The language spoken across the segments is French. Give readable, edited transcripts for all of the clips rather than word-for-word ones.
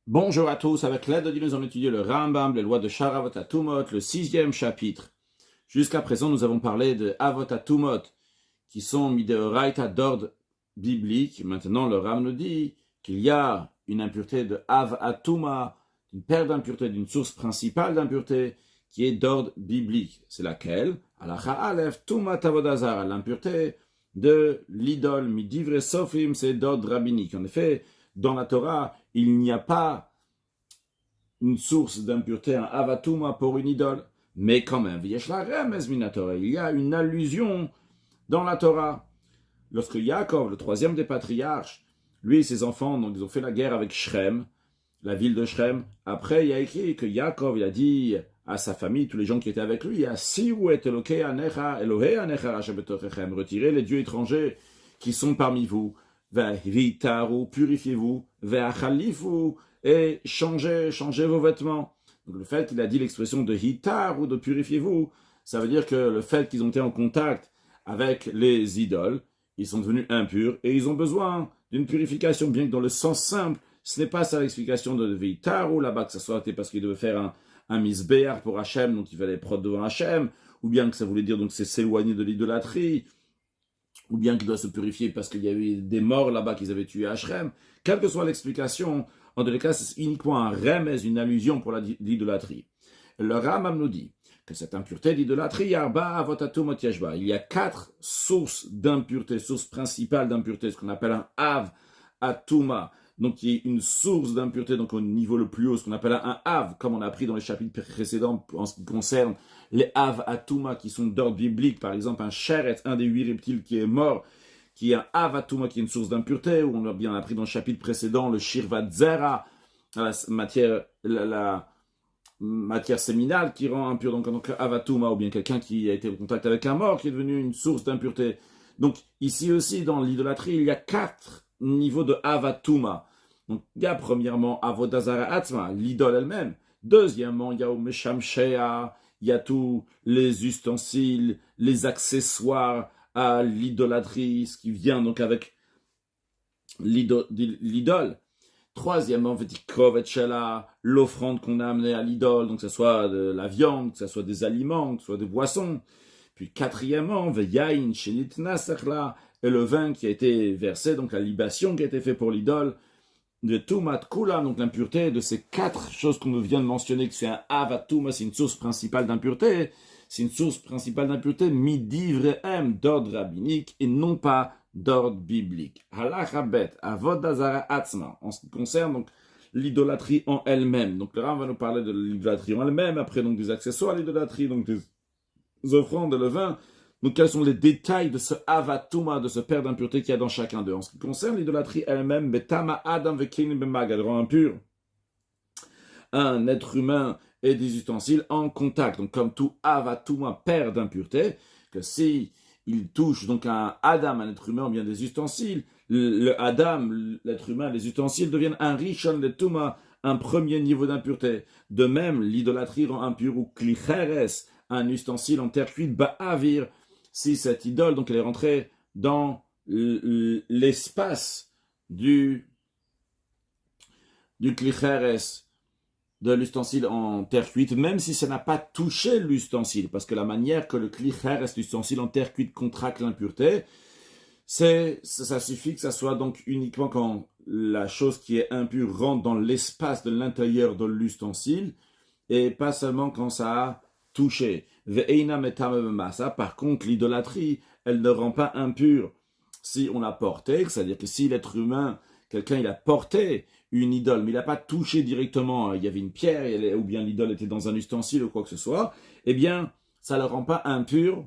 Bonjour à tous, avec l'aide de Dieu, nous allons étudier le Rambam, les lois de Sharavot Atumot, le 6e chapitre. Jusqu'à présent, nous avons parlé de Avot Atumot, qui sont Mideoraita d'ordre biblique. Maintenant, le Ram nous dit qu'il y a une impureté de Av Atuma, une paire d'impuretés, d'une source principale d'impureté, qui est d'ordre biblique. C'est laquelle? Alacha Aleph, Tumat Avodazar, l'impureté de l'idole, Midivre Sofim, c'est d'ordre rabbinique. En effet, dans la Torah, il n'y a pas une source d'impureté, un avatuma pour une idole, mais quand même, il y a une allusion dans la Torah. Lorsque Yaakov, le troisième des patriarches, lui et ses enfants, donc ils ont fait la guerre avec Shrem, la ville de Shrem. Après, il y a écrit que Yaakov, il a dit à sa famille, tous les gens qui étaient avec lui, retirez les dieux étrangers qui sont parmi vous, purifiez-vous, et changez vos vêtements. Donc le fait qu'il a dit l'expression de hitar ou de purifiez-vous, ça veut dire que le fait qu'ils ont été en contact avec les idoles, ils sont devenus impurs et ils ont besoin d'une purification, bien que dans le sens simple, ce n'est pas ça l'explication de Veitar ou là-bas, que ce soit parce qu'il devait faire un misbéar pour Hachem, donc il fallait prendre devant Hachem, ou bien que ça voulait dire donc c'est s'éloigner de l'idolâtrie, ou bien qu'il doit se purifier parce qu'il y avait des morts là-bas qu'ils avaient tué à Hachem. Quelle que soit l'explication, en tous les cas, c'est uniquement un remez, une allusion pour l'idolâtrie. Le Rambam nous dit que cette impureté d'idolâtrie, il y a 4 sources d'impureté, sources principales d'impureté, ce qu'on appelle un Av Atuma, donc qui est une source d'impureté, donc au niveau le plus haut, ce qu'on appelle un Av, comme on a appris dans les chapitres précédents en ce qui concerne les Av Atuma qui sont d'ordre biblique, par exemple un Sheret, un des 8 reptiles qui est mort, qui est un Av Atuma qui est une source d'impureté, où on a bien appris dans le chapitre précédent le Shirvat Zera, la matière séminale qui rend impur, donc avatuma, ou bien quelqu'un qui a été en contact avec un mort qui est devenu une source d'impureté. Donc ici aussi dans l'idolâtrie, il y a 4 niveaux de avatuma. Donc il y a premièrement avodazara atzma, l'idole elle-même. Deuxièmement, il y a meshamshea, il y a tous les ustensiles, les accessoires à l'idolâtrie, ce qui vient donc avec l'idole. Troisièmement, l'offrande qu'on a amenée à l'idole, donc que ce soit de la viande, que ce soit des aliments, que ce soit des boissons. Puis quatrièmement, et le vin qui a été versé, donc la libation qui a été faite pour l'idole, de Tumat Kula, donc l'impureté de ces 4 choses qu'on vient de mentionner, que c'est un Avatuma, c'est une source principale d'impureté, c'est une source principale d'impureté, midivrehem, d'ordre rabbinique, et non pas d'ordre biblique. Halachabet, avodazara atzma, en ce qui concerne donc l'idolâtrie en elle-même. Donc le Ram va nous parler de l'idolâtrie en elle-même, après donc des accessoires à l'idolâtrie, donc des offrandes de levain. Donc quels sont les détails de ce avatuma, de ce père d'impureté qu'il y a dans chacun d'eux. En ce qui concerne l'idolâtrie elle-même, betama adam vekenim bemag, elle rend impur un être humain et des ustensiles en contact. Donc comme tout avatuma, père d'impureté, que si il touche donc un Adam, un être humain, ou bien des ustensiles, le Adam, l'être humain, les ustensiles deviennent un rishon de tuma, un premier niveau d'impureté. De même, l'idolâtrie rend impur ou klicheres, un ustensile en terre cuite, ba'avir, si cette idole, donc elle est rentrée dans l'espace du klicheres, de l'ustensile en terre cuite, même si ça n'a pas touché l'ustensile, parce que la manière que le klicheres, l'ustensile en terre cuite, contracte l'impureté, ça suffit que ça soit donc uniquement quand la chose qui est impure rentre dans l'espace de l'intérieur de l'ustensile, et pas seulement quand ça a touché. Par contre, l'idolâtrie, elle ne rend pas impure si on a porté, c'est-à-dire que si l'être humain, quelqu'un il a porté une idole, mais il n'a pas touché directement, il y avait une pierre, ou bien l'idole était dans un ustensile ou quoi que ce soit, eh bien, ça ne le rend pas impur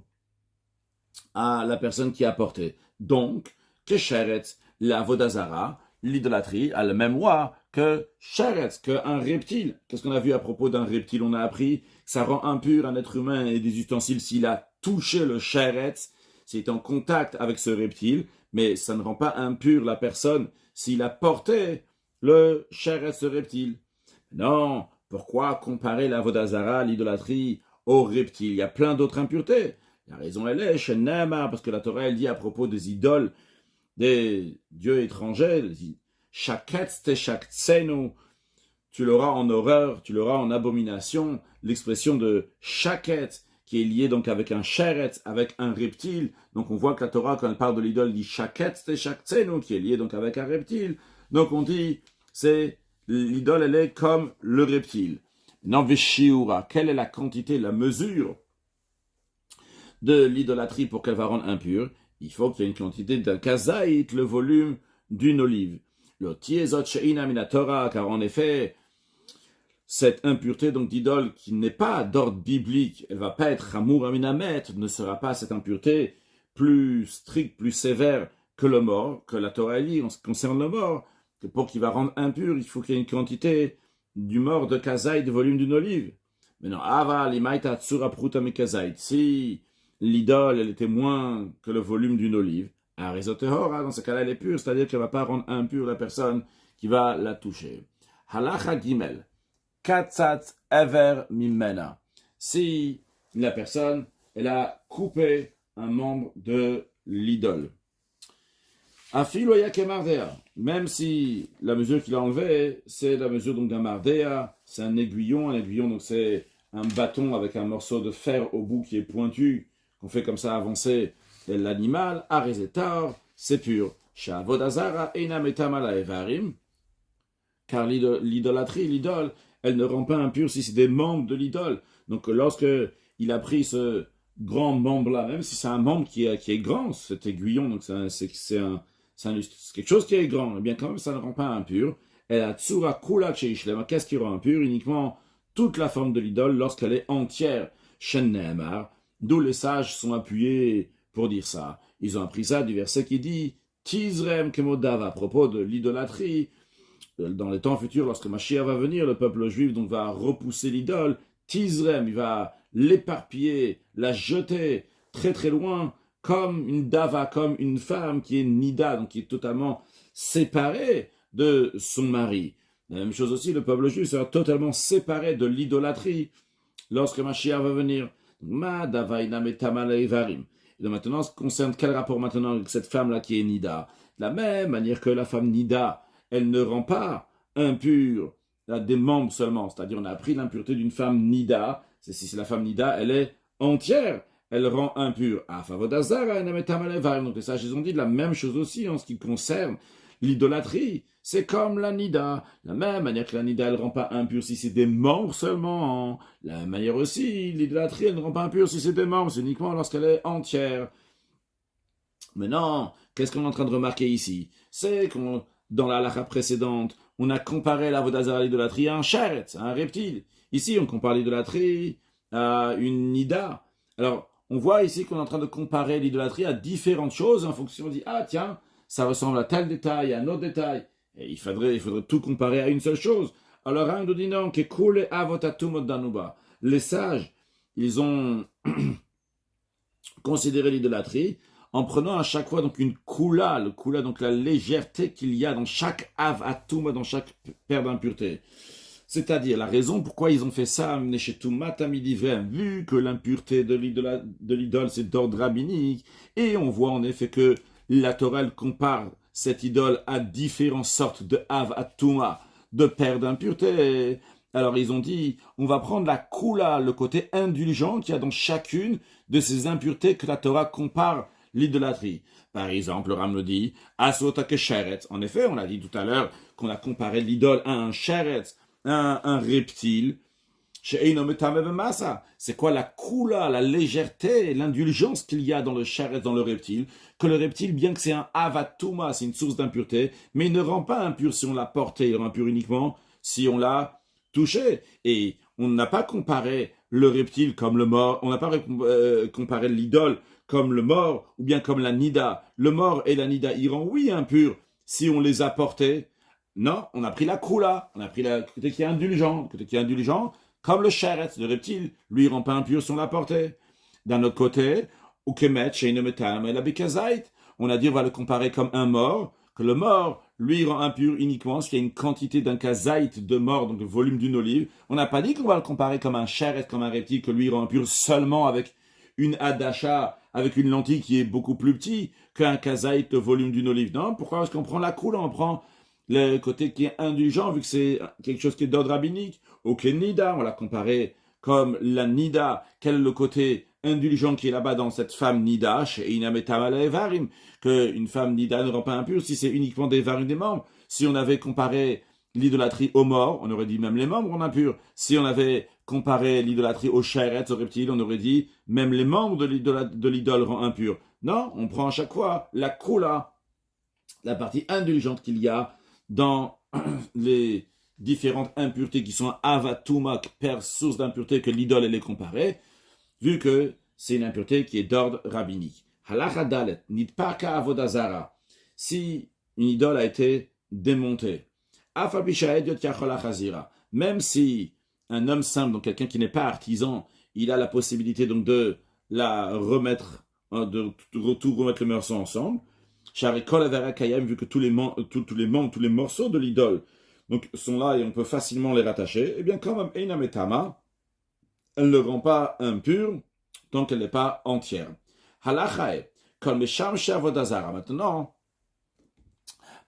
à la personne qui a porté. Donc, Kesheretz, la Vodazara, l'idolâtrie, a le même loi que Sheretz, qu'un reptile. Qu'est-ce qu'on a vu à propos d'un reptile? On a appris que ça rend impur un être humain et des ustensiles s'il a touché le Sheretz, s'il est en contact avec ce reptile, mais ça ne rend pas impur la personne s'il a porté le Sheretz, ce reptile. Non, pourquoi comparer la Vodazara, l'idolâtrie, au reptile? Il y a plein d'autres impuretés. La raison, elle est, Shenema, parce que la Torah, elle dit à propos des idoles, des dieux étrangers, Shaketz te shaktsenu, tu l'auras en horreur, tu l'auras en abomination. L'expression de shaket, qui est liée donc avec un sheret, avec un reptile. Donc on voit que la Torah, quand elle parle de l'idole, dit shaket te shaktsenu, qui est lié donc avec un reptile. Donc on dit, c'est l'idole, elle est comme le reptile. Maintenant, veshiura, quelle est la quantité, la mesure de l'idolâtrie pour qu'elle va rendre impure? Il faut qu'il y ait une quantité d'un kazaït, le volume d'une olive. Le tiezot she'ina mina Torah, car en effet, cette impureté donc d'idole qui n'est pas d'ordre biblique, elle va pas être amour aminamet, ne sera pas cette impureté plus stricte, plus sévère que le mort, que la Torah dit en ce qui concerne le mort, que pour qu'il va rendre impur, il faut qu'il y ait une quantité du mort de kazaït, de volume d'une olive. Maintenant, ava limaita tsura pruta mi kazaït, si l'idole elle était moins que le volume d'une olive, arizotehora, dans ce cas-là elle est pure, c'est-à-dire qu'elle ne va pas rendre impure la personne qui va la toucher. Halacha gimel. Katzat ever mimena. Si la personne, elle a coupé un membre de l'idole. Afiloya kemardea. Même si la mesure qu'il a enlevée, c'est la mesure donc d'un mardea, c'est un aiguillon donc c'est un bâton avec un morceau de fer au bout qui est pointu, qu'on fait comme ça avancer l'animal, arezetar, c'est pur. Shavodazara enametamala evarim. Car l'idolâtrie, l'idole, elle ne rend pas impur si c'est des membres de l'idole. Donc lorsque il a pris ce grand membre-là, même si c'est un membre qui est grand, cet aiguillon, donc c'est quelque chose qui est grand, eh bien quand même ça ne rend pas impur. Et la tsura kula cheishlema, qu'est-ce qui rend impur? Uniquement toute la forme de l'idole lorsqu'elle est entière. Shen Nehemar, d'où les sages sont appuyés pour dire ça. Ils ont appris ça du verset qui dit Tizrem kemodav, à propos de l'idolâtrie. Dans les temps futurs, lorsque Mashiach va venir, le peuple juif donc va repousser l'idole, Tizrem, il va l'éparpiller, la jeter très très loin, comme une dava, comme une femme qui est nida, donc qui est totalement séparée de son mari. La même chose aussi, le peuple juif sera totalement séparé de l'idolâtrie lorsque Mashiach va venir. Ma dava inametama evarim. Et donc maintenant, ce qui concerne quel rapport maintenant avec cette femme-là qui est nida? De la même manière que la femme nida, elle ne rend pas impure des membres seulement. C'est-à-dire, on a appris l'impureté d'une femme nida. Si c'est la femme nida, elle est entière. Elle rend impure. Donc les sages, ils ont dit la même chose aussi en ce qui concerne l'idolâtrie. C'est comme la nida. La même manière que la nida, elle ne rend pas impure si c'est des membres seulement. La même manière aussi, l'idolâtrie, elle ne rend pas impure si c'est des membres. C'est uniquement lorsqu'elle est entière. Maintenant, qu'est-ce qu'on est en train de remarquer ici? C'est qu'on dans la halakha précédente, on a comparé la vodazara, l'idolâtrie, à un charet, à un reptile. Ici, on compare l'idolâtrie à une nida. Alors, on voit ici qu'on est en train de comparer l'idolâtrie à différentes choses en fonction, on dit, ah tiens, ça ressemble à tel détail, à un autre détail. Et il faudrait tout comparer à une seule chose. Alors, un nous dit non, que kule avotatum danuba. Les sages, ils ont considéré l'idolâtrie en prenant à chaque fois donc une kula, le kula, donc la légèreté qu'il y a dans chaque av atuma, dans chaque paire d'impureté. C'est-à-dire la raison pourquoi ils ont fait ça, vu que l'impureté de l'idole c'est d'ordre rabbinique, et on voit en effet que la Torah compare cette idole à différentes sortes de av atuma, de paires d'impureté. Alors ils ont dit, on va prendre la kula, le côté indulgent qu'il y a dans chacune de ces impuretés que la Torah compare l'idolâtrie. Par exemple, le Ram nous dit, Asota que sheret. En effet, on a dit tout à l'heure qu'on a comparé l'idole à un sheret, un reptile. C'est quoi la kula, la légèreté, l'indulgence qu'il y a dans le sheret, dans le reptile? Que le reptile, bien que c'est un avatuma, c'est une source d'impureté, mais il ne rend pas impur si on l'a porté, il rend impur uniquement si on l'a touché. Et on n'a pas comparé le reptile comme le mort, on n'a pas comparé l'idole comme le mort, ou bien comme la nida. Le mort et la nida, ils rendent, oui, impurs si on les a portés. Non, on a pris la kula, on a pris le côté qui est indulgent. Le côté qui est indulgent, comme le sheret, le reptile, lui, il rend pas impur si on l'a porté. D'un autre côté, ukemet, sheinometam, et la bekazait, on a dit, on va le comparer comme un mort, que le mort, lui, rend impur uniquement s'il y a une quantité d'un kazait de mort, donc le volume d'une olive. On n'a pas dit qu'on va le comparer comme un sheret, comme un reptile, que lui, rend impur seulement avec une adacha, avec une lentille qui est beaucoup plus petite qu'un kazaït, le volume d'une olive. Non, pourquoi est-ce qu'on prend la coule? On prend le côté qui est indulgent, vu que c'est quelque chose qui est d'ordre rabbinique. Ok, Nida, on l'a comparé comme la Nida. Quel est le côté indulgent qui est là-bas dans cette femme Nida, chez Inametamala Evarim, qu'une femme Nida ne rend pas impure si c'est uniquement des Evarim des membres. Si on avait comparé l'idolâtrie aux morts, on aurait dit même les membres rendent impurs. Si on avait comparé l'idolâtrie aux chairettes, aux reptiles, on aurait dit même les membres de l'idole rendent impurs. Non, on prend à chaque fois la kula, la partie indulgente qu'il y a dans les différentes impuretés qui sont avatuma, père source d'impureté que l'idole elle est comparée, vu que c'est une impureté qui est d'ordre rabbinique. Halacha dalet, nitpaka avodazara. Si une idole a été démontée, même si un homme simple, donc quelqu'un qui n'est pas artisan, il a la possibilité donc de la remettre, de tout remettre le morceau ensemble, vu que tous les membres, tous les morceaux de l'idole donc, sont là et on peut facilement les rattacher, eh bien quand même, Einametama, elle ne rend pas impure tant qu'elle n'est pas entière. Halachae, comme Avodazara. Maintenant,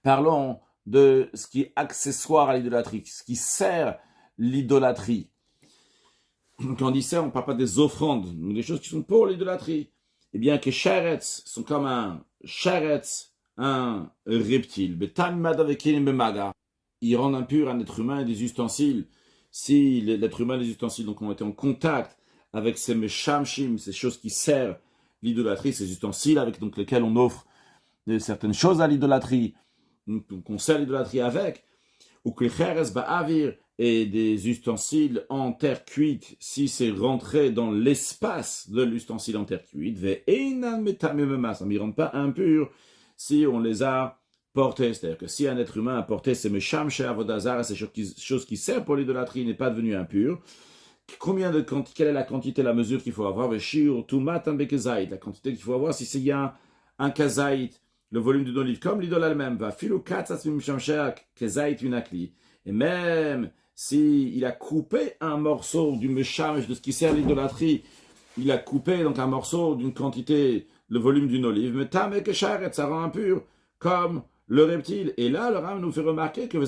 parlons de ce qui est accessoire à l'idolâtrie, ce qui sert l'idolâtrie. Quand on dit ça, on ne parle pas des offrandes, mais des choses qui sont pour l'idolâtrie. Eh bien, que sheretz sont comme un sheretz, un reptile. Il rend impur un être humain et des ustensiles. Si l'être humain et les ustensiles donc, ont été en contact avec ces meshamshim, ces choses qui servent l'idolâtrie, ces ustensiles avec donc, lesquels on offre certaines choses à l'idolâtrie, qu'on sert l'idolâtrie avec, ou que cheres ba'avir et des ustensiles en terre cuite, si c'est rentré dans l'espace de l'ustensile en terre cuite, ça ne m'y rend pas impur si on les a portés. C'est-à-dire que si un être humain a porté ces mesham chez Avodazar, ces choses qui servent pour l'idolâtrie, n'est pas devenu impur, quelle est la quantité, la mesure qu'il faut avoir? La quantité qu'il faut avoir, si c'est un kazaït, le volume d'une olive, comme l'idole elle-même, va et même si il a coupé un morceau du mesham de ce qui sert l'idolâtrie, il a coupé donc un morceau d'une quantité, le volume d'une olive, mais ça rend impur, comme le reptile. Et là, le Ram nous fait remarquer que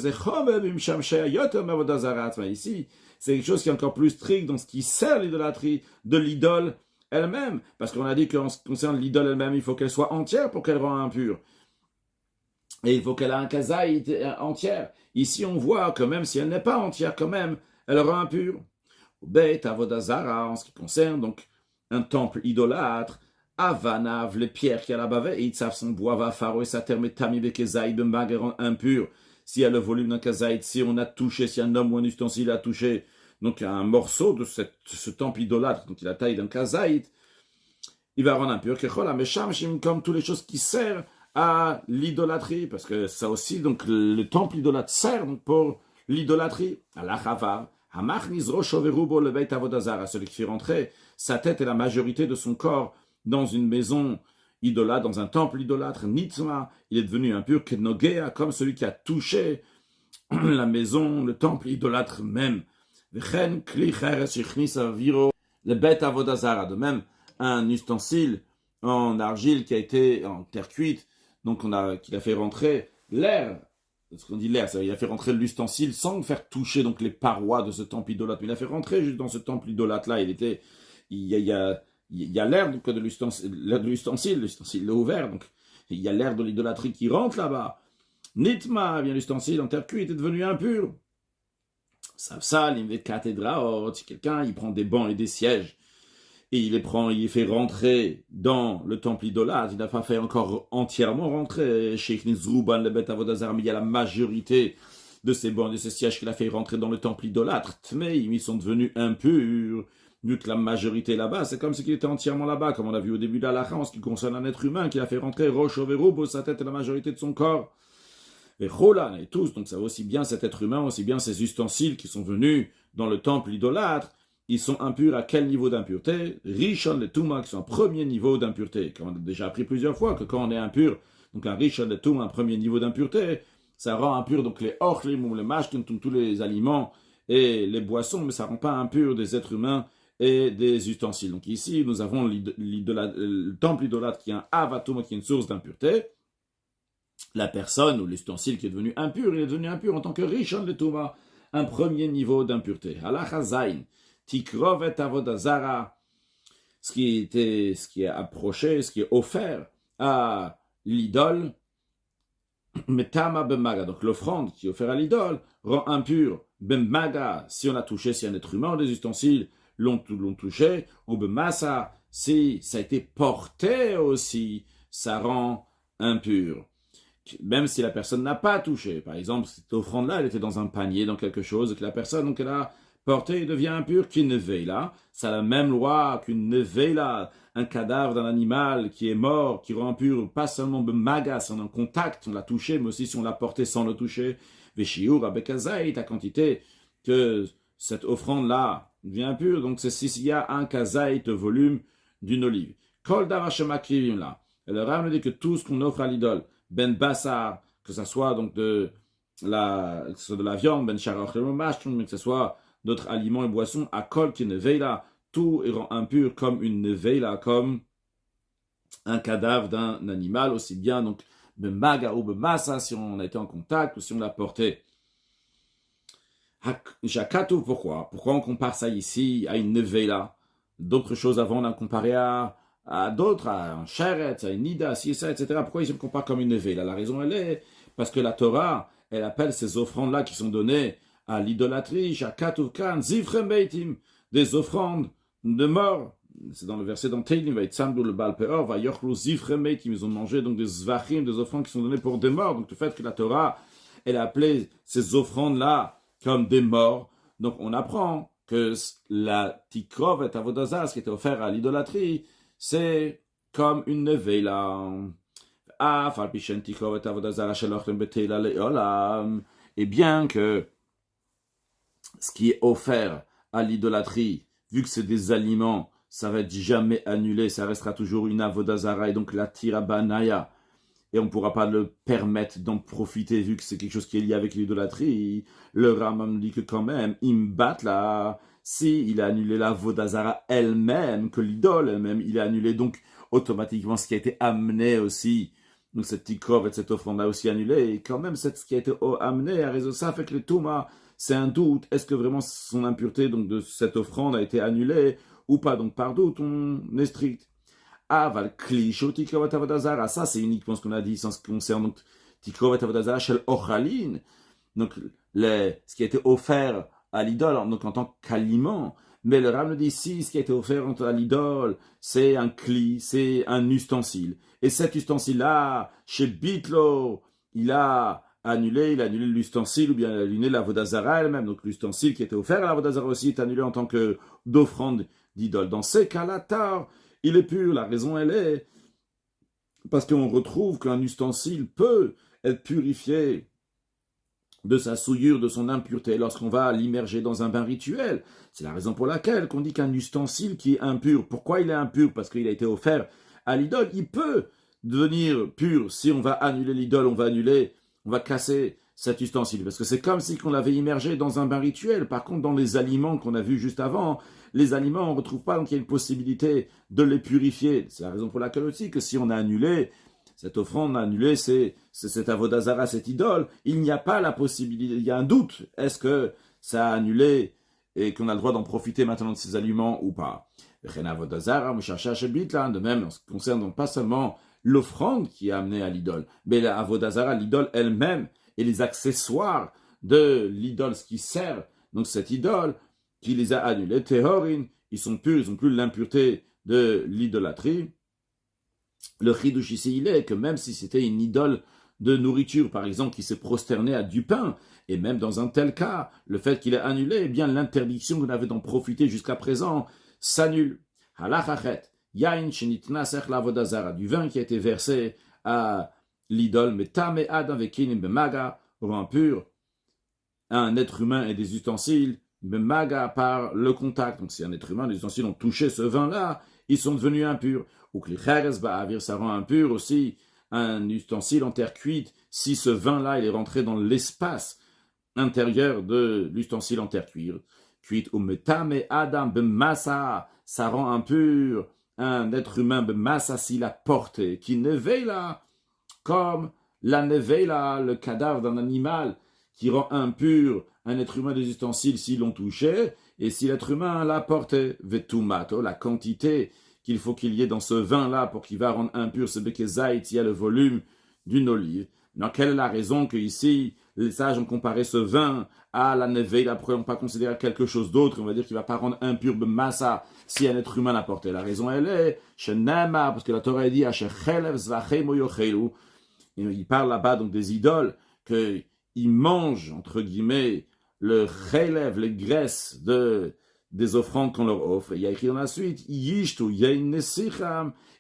ici, c'est quelque chose qui est encore plus strict dans ce qui sert l'idolâtrie de l'idole elle-même. Parce qu'on a dit qu'en ce qui concerne l'idole elle-même, il faut qu'elle soit entière pour qu'elle rende impure. Et il faut qu'elle ait un kazaït entière. Ici, on voit que même si elle n'est pas entière, quand même, elle rend impure. Beit Avodazara, en ce qui concerne donc un temple idolâtre, Avanav, les pierres qu'il y a là-bas, et Itzav, son bois, va faro et sa terme tami bekezaïd, bembag, rend impur. S'il y a le volume d'un kazaïd, si on a touché, si un homme ou un ustensile a touché, donc un morceau de ce temple idolâtre, donc il a la taille d'un kazaïd, il va rendre impur. Comme toutes les choses qui servent à l'idolâtrie, parce que ça aussi, donc le temple idolâtre sert donc, pour l'idolâtrie. Allah Chava, celui qui fait rentrer sa tête et la majorité de son corps dans une maison idolâtre, dans un temple idolâtre, Nitzma, il est devenu impur, Kednogea, comme celui qui a touché la maison, le temple idolâtre même. Le bet avodazara, de même, un ustensile en argile qui a été en terre cuite, donc qu'il a fait rentrer l'air. Ce qu'on dit l'air, il a fait rentrer l'ustensile sans faire toucher donc les parois de ce temple idolâtre. Mais il a fait rentrer juste dans ce temple idolâtre là. Il y a l'air de l'ustensile, l'ustensile est ouvert, donc il y a l'air de l'idolâtrie qui rentre là-bas. Nitma, bien l'ustensile en terre cuite est devenu impur. Ça, si quelqu'un il prend des bancs et des sièges et il les fait rentrer dans le temple idolâtre, il n'a pas fait encore entièrement rentrer chez Nizruban, le Bet Avodazar, mais il y a la majorité de ces bancs et de ces sièges qu'il a fait rentrer dans le temple idolâtre, mais ils sont devenus impurs, vu que la majorité là-bas, c'est comme si il était entièrement là-bas, comme on a vu au début de la en ce qui concerne un être humain qu'il a fait rentrer Rosh Overubo, sa tête et la majorité de son corps. Et Cholan et tous, donc ça va aussi bien cet être humain, aussi bien ces ustensiles qui sont venus dans le temple idolâtre, ils sont impurs à quel niveau d'impureté? Rishon le Touma, qui sont un premier niveau d'impureté. Comme on a déjà appris plusieurs fois que quand on est impur, donc un Rishon le Touma, un premier niveau d'impureté, ça rend impur donc les orchlim ou les mashkin, tous les aliments et les boissons, mais ça rend pas impur des êtres humains et des ustensiles. Donc ici, nous avons le temple idolâtre qui est un avatum, qui est une source d'impureté. la personne ou l'ustensile qui est devenu impur, il est devenu impur en tant que rishon le Touma, un premier niveau d'impureté. Halacha zayin, tikrov et avodazara, ce qui est approché, ce qui est offert à l'idole, metama bemaga, donc l'offrande qui est offerte à l'idole, rend impur bemaga, si on a touché, si un être humain ou des ustensiles l'ont touché, ou bemasa, si ça a été porté aussi, ça rend impur. Même si la personne n'a pas touché. Par exemple, cette offrande-là, elle était dans un panier, dans quelque chose, et que la personne, donc, elle a porté et devient impure, qu'une neveila. Ça a la même loi qu'une neveila, un cadavre d'un animal qui est mort, qui rend impur, pas seulement de maga, si on est en contact, on l'a touché, mais aussi si on l'a porté sans le toucher. Veshiur, abekazait, la quantité que cette offrande-là devient impure. Donc, c'est s'il y a un kazait volume d'une olive. Kol davashemakivim là. Et le Rav nous dit que tout ce qu'on offre à l'idole, ben bassar, que ce soit donc de la viande, ben charach mais que ce soit d'autres aliments et boissons, à kol qui ne veille là, tout est rend impur comme une neveila, comme un cadavre d'un animal, aussi bien donc ben maga ou ben massa si on a été en contact ou si on l'a porté. Jakatou, pourquoi on compare ça ici à une neveila? D'autres choses avant, on a comparé à d'autres, à un charet, à une nida, si ça, etc. Pourquoi ils se comparent comme une neveila? La raison, elle est parce que la Torah, elle appelle ces offrandes-là qui sont données à l'idolâtrie, Jakatoukan, Zivchem Beitim, des offrandes de mort. C'est dans le verset dans Teilim, va Tzamdu le Baal Peor, va Yochlu Zivchem Beitim, ils ont mangé donc des zvachim, des offrandes qui sont données pour des morts. Donc le fait que la Torah, elle a appelé ces offrandes-là comme des morts. Donc on apprend que la tikrov et avodazar, ce qui était offert à l'idolâtrie, c'est comme une neveila. Et bien que ce qui est offert à l'idolâtrie, vu que c'est des aliments, ça va être jamais annulé, ça restera toujours une avodazara, et donc la tirabanaya, et on ne pourra pas le permettre d'en profiter vu que c'est quelque chose qui est lié avec l'idolâtrie. Le Rambam dit que quand même, imbat là, si il a annulé la Vodazara elle-même, que l'idole elle-même, il a annulé donc automatiquement ce qui a été amené aussi. Donc cette tikrov et cette offrande a aussi annulé. Et quand même, ce qui a été amené à raison ça fait que le Touma, c'est un doute. Est-ce que vraiment son impureté donc de cette offrande a été annulée ou pas? Donc par doute, on est strict. Aval klisho tikrovat avodazara. Ça, c'est uniquement ce qu'on a dit en ce qui concerne donc tikrovat avodazara shel ochalin. Donc, ce qui a été offert à l'idole, donc en tant qu'aliment. Mais le Rav nous dit ici, ce qui a été offert à l'idole, c'est un kli, c'est un ustensile. Et cet ustensile-là, chez Bitlo, il a annulé l'ustensile, ou bien il a annulé la vodazara elle-même. Donc, l'ustensile qui était offert à la vodazara aussi est annulé en tant que d'offrande d'idole. Dans ces cas-là, tard, il est pur. La raison, elle est parce qu'on retrouve qu'un ustensile peut être purifié de sa souillure, de son impureté, lorsqu'on va l'immerger dans un bain rituel. C'est la raison pour laquelle qu'on dit qu'un ustensile qui est impur, pourquoi il est impur? Parce qu'il a été offert à l'idole. Il peut devenir pur si on va annuler l'idole, on va casser cet ustensile. Parce que c'est comme si on l'avait immergé dans un bain rituel. Par contre, dans les aliments qu'on a vus juste avant, les aliments, on ne retrouve pas, donc il y a une possibilité de les purifier. C'est la raison pour laquelle aussi que si on a annulé cette offrande, annulée, c'est cet avodazara, cette idole, il n'y a pas la possibilité, il y a un doute. Est-ce que ça a annulé et qu'on a le droit d'en profiter maintenant de ces aliments ou pas? De même, en ce qui concerne donc pas seulement l'offrande qui est amenée à l'idole, mais la avodazara, l'idole elle-même, et les accessoires de l'idole, ce qui sert, donc cette idole, qui les a annulés, Tehorin, ils sont purs, ils n'ont plus l'impureté de l'idolâtrie. Le chidouche ici, il est que même si c'était une idole de nourriture, par exemple, qui s'est prosternée à du pain, et même dans un tel cas, le fait qu'il est annulé, eh bien l'interdiction qu'on avait d'en profiter jusqu'à présent s'annule. Halachachet, yain shenitna sech lavodazara, du vin qui a été versé à l'idole, mais tame adam vekinim bemaga, rend pur un être humain et des ustensiles, bemaga par le contact. Donc si un être humain, des ustensiles ont touché ce vin-là, ils sont devenus impurs. Ou que les cheres ba'avir, ça rend impur aussi un ustensile en terre cuite, si ce vin-là, il est rentré dans l'espace intérieur de l'ustensile en terre cuite. Ou metame adam bemassa, ça rend impur un être humain bemassa s'il a porté, qui ne veille là, comme la neveila, le cadavre d'un animal qui rend impur un être humain des ustensiles s'ils l'ont touché, et si l'être humain l'a porté, vetumato, la quantité qu'il faut qu'il y ait dans ce vin-là pour qu'il va rendre impur ce bekezait, il y a le volume d'une olive. Donc, quelle est la raison que ici, les sages ont comparé ce vin à la neveila, pourquoi n'ont pas considéré quelque chose d'autre, on va dire qu'il ne va pas rendre impur de massa si un être humain l'a porté. La raison, elle est, Shenema, parce que la Torah dit, il parle là-bas donc des idoles, qu'ils mangent, entre guillemets, le chelev, les graisses des offrandes qu'on leur offre. Et il y a écrit dans la suite, Yishtu, Yein,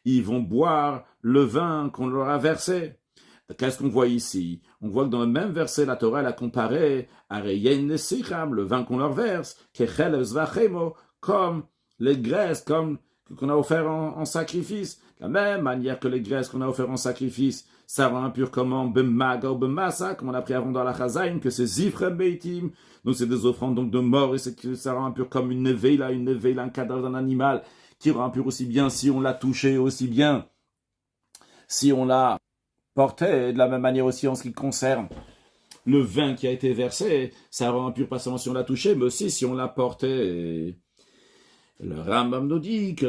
ils vont boire le vin qu'on leur a versé. Qu'est-ce qu'on voit ici? On voit que dans le même verset, la Torah elle a comparé à Yein Nesicham, le vin qu'on leur verse, comme les graisses, comme qu'on a offert en sacrifice. De la même manière que les graisses qu'on a offert en sacrifice, ça rend impur comment bemaga ou bemassa, comme on a appris avant dans la Chazaïm, que c'est zifrem beitim, donc c'est des offrandes donc de mort, et ça rend impur comme une neveila, un cadavre d'un animal, qui rend impur aussi bien si on l'a touché, aussi bien si on l'a porté, et de la même manière aussi en ce qui concerne le vin qui a été versé, ça rend impur pas seulement si on l'a touché, mais aussi si on l'a porté. Et le Rambam nous dit que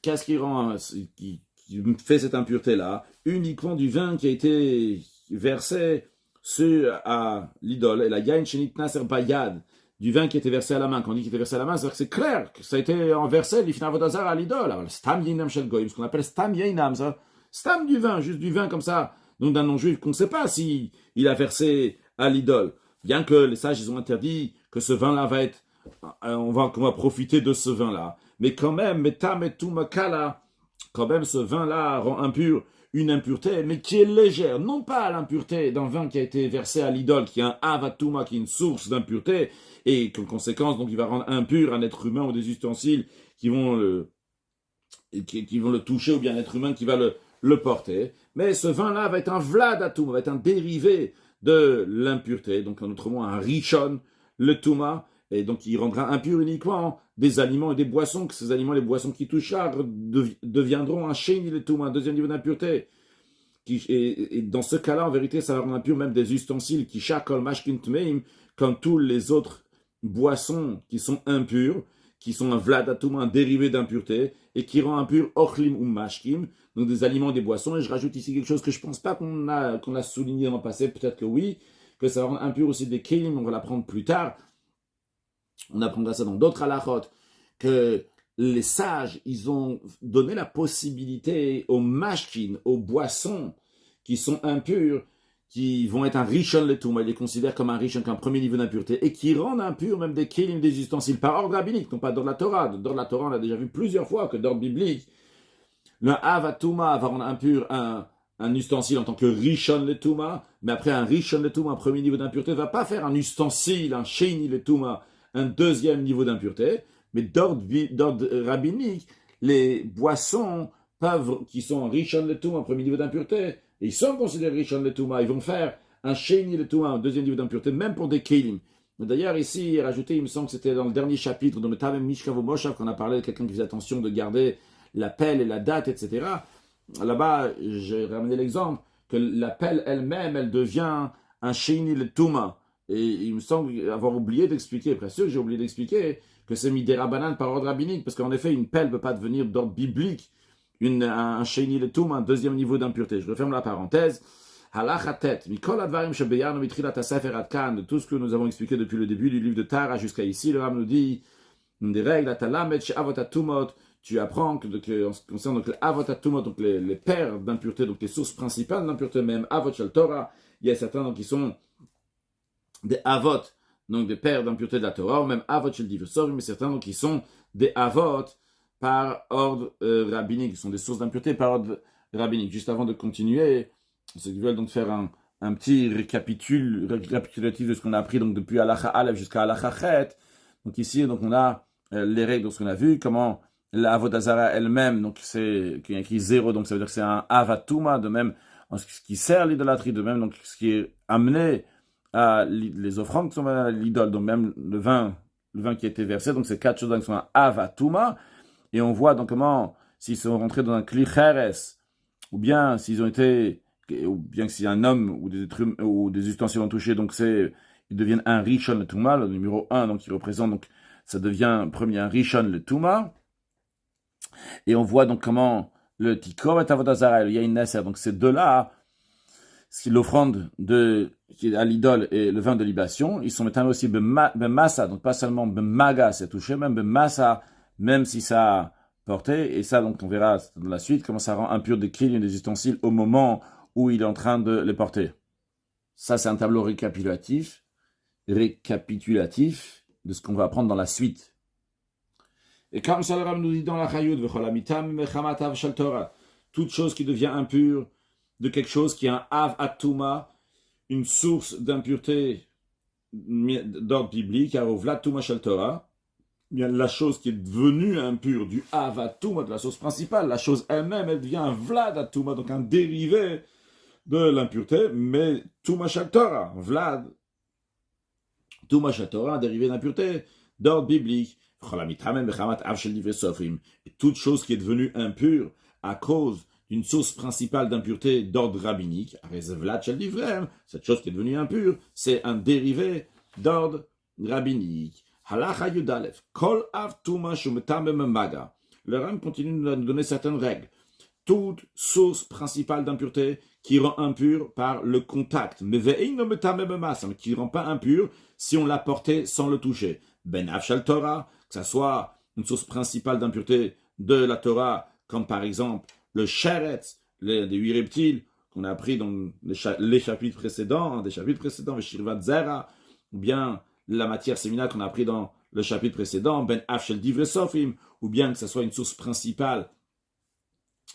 qu'est-ce qui rend, qui fait cette impureté-là? Uniquement du vin qui a été versé à l'idole, et la yain shenit naser bayad, du vin qui a été versé à la main. Quand on dit qu'il a été versé à la main, c'est-à-dire que c'est clair que ça a été versé l'ifna vodazar à l'idole. Alors, stam yeinam shel goyim, ce qu'on appelle stam yeinam, ça. Stam du vin, juste du vin comme ça, donc d'un non-juif qu'on ne sait pas si il a versé à l'idole. Bien que les sages, ils ont interdit que ce vin-là va être, qu'on va profiter de ce vin-là. Mais quand même, metam et tumakala, quand même ce vin-là rend impur une impureté, mais qui est légère, non pas l'impureté d'un vin qui a été versé à l'idole, qui est un avatuma, qui est une source d'impureté, et qu'en conséquence, donc il va rendre impur un être humain ou des ustensiles qui vont le toucher, ou bien un être humain qui va le porter. Mais ce vin-là va être un vladatum, va être un dérivé de l'impureté, donc en autre mot un rishon, le tuma, et donc il rendra impur uniquement des aliments et des boissons, que ces aliments et les boissons qui touchent deviendront un sheni le tuma, un deuxième niveau d'impureté. Et dans ce cas-là, en vérité, ça va rendre impur même des ustensiles qui shakol mashkin tmeim, comme tous les autres boissons qui sont impures, qui sont un vladatum, un dérivé d'impureté, et qui rend impur ochlim ou mashkim, donc des aliments et des boissons. Et je rajoute ici quelque chose que je ne pense pas qu'on a souligné dans le passé, peut-être que oui, que ça rend impur aussi des kelim, on va l'apprendre plus tard. On apprendra ça dans d'autres halachot, que les sages, ils ont donné la possibilité aux mashkin, aux boissons qui sont impures, qui vont être un rishon le tout, ils les considèrent comme un rishon, comme un premier niveau d'impureté, et qui rendent impurs même des kelim, des ustensiles, par ordre rabbinique, non pas d'ordre de la Torah. D'ordre de la Torah, on a déjà vu plusieurs fois que d'ordre biblique, le avatuma va rendre impur un ustensile en tant que rishon le tuma, mais après un rishon le tuma, un premier niveau d'impureté, ne va pas faire un ustensile, un sheni le tuma, un deuxième niveau d'impureté, mais d'ordre rabbinique, les boissons qui sont rishon le tuma, un premier niveau d'impureté, ils sont considérés rishon le tuma, ils vont faire un sheni le tuma, un deuxième niveau d'impureté, même pour des kelim. D'ailleurs, ici, rajouté, il me semble que c'était dans le dernier chapitre, dans le Tavem Mishkavo Moshav, qu'on a parlé de quelqu'un qui faisait attention de garder la pelle et la date, etc. Là-bas, j'ai ramené l'exemple que la pelle elle-même, elle devient un sheni le tuma. Et il me semble avoir oublié d'expliquer, presque sûr que j'ai oublié d'expliquer, que c'est mis des rabanan par ordre rabbinique, parce qu'en effet, une pelle ne peut pas devenir d'ordre biblique un sheni le tuma, un deuxième niveau d'impureté. Je referme la parenthèse. Halachatet, mikol advarim shebeyanu mitrilat hasefer ad kan, de tout ce que nous avons expliqué depuis le début du livre de Tara jusqu'à ici, le Ram nous dit des règles, atalamet she'avot atumot, tu apprends en ce qui concerne donc les avot atumot, donc les pères d'impureté, donc les sources principales d'impureté, même avot shel Torah, il y a certains donc qui sont des avot, donc des pères d'impureté de la Torah, ou même avot shel diversor, mais certains donc qui sont des avot par ordre rabbinique, qui sont des sources d'impureté par ordre rabbinique. Juste avant de continuer, ceux qui veulent donc faire un petit récapitulatif de ce qu'on a appris donc depuis Halacha Aleph jusqu'à Halacha Chet. Donc ici, donc on a les règles de ce qu'on a vu, comment la Avodazara elle-même, donc c'est qu'il y a écrit 0, donc ça veut dire que c'est un Avatuma, de même en ce qui sert l'idolâtrie, de même donc ce qui est amené à les offrandes qui sont à l'idole, donc même le vin qui a été versé, donc c'est 4 choses qui sont un Avatuma, et on voit donc comment, s'ils sont rentrés dans un Kli Cheres, ou bien s'ils ont été, ou bien que s'il y a un homme ou des ustensiles ont touché, donc ils deviennent un Rishon le Touma, le numéro 1, donc il représente, donc ça devient premier un Rishon le Touma. Et on voit donc comment le Tikkor et Avodazara et le Yain Neser, donc ces deux-là, c'est l'offrande qui est à l'idole et le vin de libation, ils sont maintenant aussi Bemassa, donc pas seulement Bemaga, c'est touché, même Bemassa, même si ça a porté, et ça donc on verra dans la suite comment ça rend impur des krilim des ustensiles au moment où il est en train de les porter. Ça c'est un tableau récapitulatif de ce qu'on va apprendre dans la suite. Et comme ça le Rav nous dit dans la Chayut, toute chose qui devient impure de quelque chose qui est un Av Atuma, une source d'impureté d'ordre biblique, bien la chose qui est devenue impure du Av Atuma, de la source principale, la chose elle-même, elle devient un Vlad Atuma, donc un dérivé de l'impureté, mais Tuma Shel Torah, Vlad, Tuma Shel Torah, un dérivé d'impureté d'ordre biblique. Et toute chose qui est devenue impure à cause d'une source principale d'impureté d'ordre rabbinique, cette chose qui est devenue impure, c'est un dérivé d'ordre rabbinique. Le Ram continue de nous donner certaines règles. Toute source principale d'impureté qui rend impure par le contact, mais qui ne rend pas impure si on l'a porté sans le toucher. Ben Afshal Torah, que ce soit une source principale d'impureté de la Torah, comme par exemple le Sheretz, des 8 reptiles qu'on a appris dans les chapitres précédents, le Shirvat Zera, ou bien la matière séminale qu'on a appris dans le chapitre précédent, Ben Afshel Divre Sofim, ou bien que ce soit une source principale